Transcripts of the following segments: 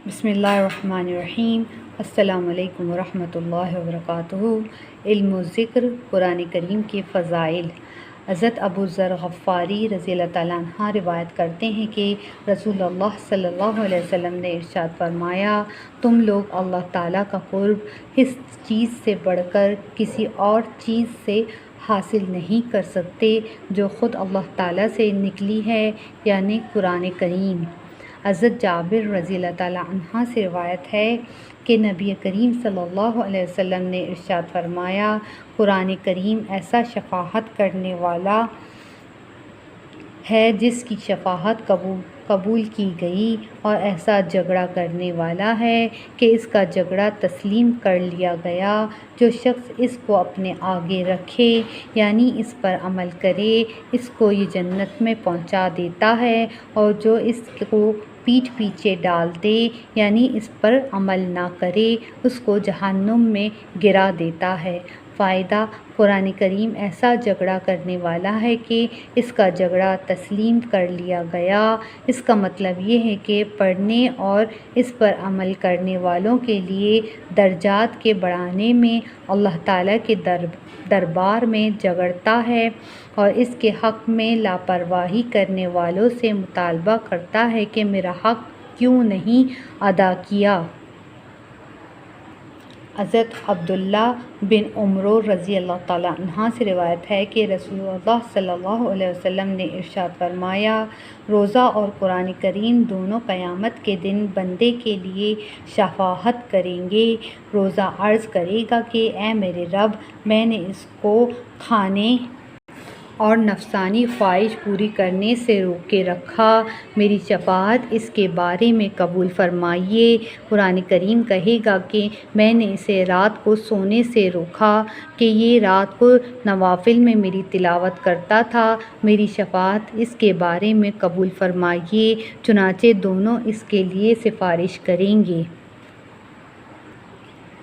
بسم اللہ الرحمن الرحیم۔ السلام علیکم ورحمۃ اللہ وبرکاتہ۔ علم و ذکر، قرآن کریم کے فضائل۔ حضرت ابو ذر غفاری رضی اللہ تعالیٰ عنہ روایت کرتے ہیں کہ رسول اللہ صلی اللہ علیہ وسلم نے ارشاد فرمایا، تم لوگ اللہ تعالیٰ کا قرب اس چیز سے بڑھ کر کسی اور چیز سے حاصل نہیں کر سکتے جو خود اللہ تعالیٰ سے نکلی ہے، یعنی قرآن کریم۔ حضرت جابر رضی اللہ تعالیٰ عنہ سے روایت ہے کہ نبی کریم صلی اللہ علیہ وسلم نے ارشاد فرمایا، قرآن کریم ایسا شفاعت کرنے والا ہے جس کی شفاعت قبول کی گئی، اور ایسا جھگڑا کرنے والا ہے کہ اس کا جھگڑا تسلیم کر لیا گیا۔ جو شخص اس کو اپنے آگے رکھے، یعنی اس پر عمل کرے، اس کو یہ جنت میں پہنچا دیتا ہے، اور جو اس کو پیٹھ پیچھے ڈال دے، یعنی اس پر عمل نہ کرے، اس کو جہنم میں گرا دیتا ہے۔ فائدہ: قرآن کریم ایسا جھگڑا کرنے والا ہے کہ اس کا جھگڑا تسلیم کر لیا گیا۔ اس کا مطلب یہ ہے کہ پڑھنے اور اس پر عمل کرنے والوں کے لیے درجات کے بڑھانے میں اللہ تعالیٰ کے دربار میں جھگڑتا ہے، اور اس کے حق میں لاپرواہی کرنے والوں سے مطالبہ کرتا ہے کہ میرا حق کیوں نہیں ادا کیا۔ حضرت عبداللہ بن عمر رضی اللہ تعالیٰ عنہ سے روایت ہے کہ رسول اللہ صلی اللہ علیہ وسلم نے ارشاد فرمایا، روزہ اور قرآن کریم دونوں قیامت کے دن بندے کے لیے شفاعت کریں گے۔ روزہ عرض کرے گا کہ اے میرے رب، میں نے اس کو کھانے اور نفسانی خواہش پوری کرنے سے روک کے رکھا، میری شفاعت اس کے بارے میں قبول فرمائیے۔ قرآن کریم کہے گا کہ میں نے اسے رات کو سونے سے روکا کہ یہ رات کو نوافل میں میری تلاوت کرتا تھا، میری شفاعت اس کے بارے میں قبول فرمائیے۔ چنانچہ دونوں اس کے لیے سفارش کریں گے۔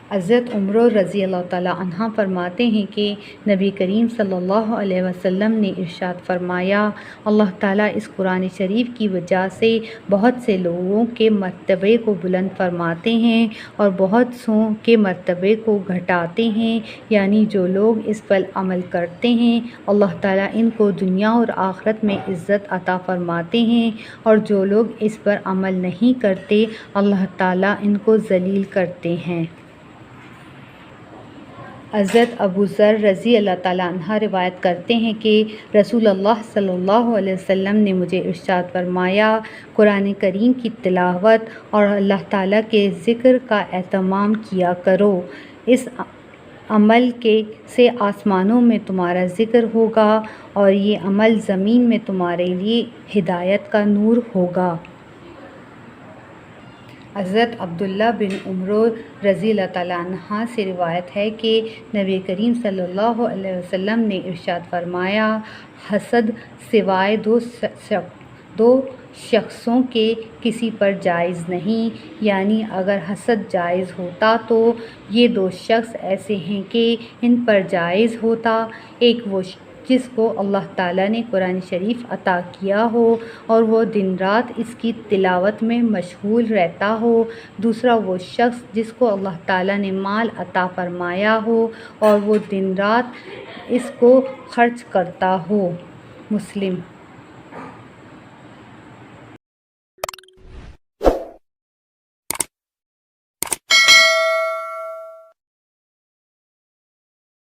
حضرت عمر رضی اللہ تعالیٰ عنہ فرماتے ہیں کہ نبی کریم صلی اللہ علیہ وسلم نے ارشاد فرمایا، اللہ تعالیٰ اس قرآن شریف کی وجہ سے بہت سے لوگوں کے مرتبے کو بلند فرماتے ہیں اور بہت سوں کے مرتبے کو گھٹاتے ہیں، یعنی جو لوگ اس پر عمل کرتے ہیں اللہ تعالیٰ ان کو دنیا اور آخرت میں عزت عطا فرماتے ہیں، اور جو لوگ اس پر عمل نہیں کرتے اللہ تعالیٰ ان کو ذلیل کرتے ہیں۔ حضرت ابو ذر رضی اللہ تعالیٰ عنہ روایت کرتے ہیں کہ رسول اللہ صلی اللہ علیہ وسلم نے مجھے ارشاد فرمایا، قرآن کریم کی تلاوت اور اللہ تعالیٰ کے ذکر کا اہتمام کیا کرو، اس عمل سے آسمانوں میں تمہارا ذکر ہوگا، اور یہ عمل زمین میں تمہارے لیے ہدایت کا نور ہوگا۔ حضرت عبداللہ بن عمر رضی اللہ تعالیٰ عنہ سے روایت ہے کہ نبی کریم صلی اللہ علیہ وسلم نے ارشاد فرمایا، حسد سوائے دو شخصوں کے کسی پر جائز نہیں، یعنی اگر حسد جائز ہوتا تو یہ دو شخص ایسے ہیں کہ ان پر جائز ہوتا، ایک وہ جس کو اللہ تعالیٰ نے قرآن شریف عطا کیا ہو اور وہ دن رات اس کی تلاوت میں مشغول رہتا ہو، دوسرا وہ شخص جس کو اللہ تعالیٰ نے مال عطا فرمایا ہو اور وہ دن رات اس کو خرچ کرتا ہو۔ مسلم۔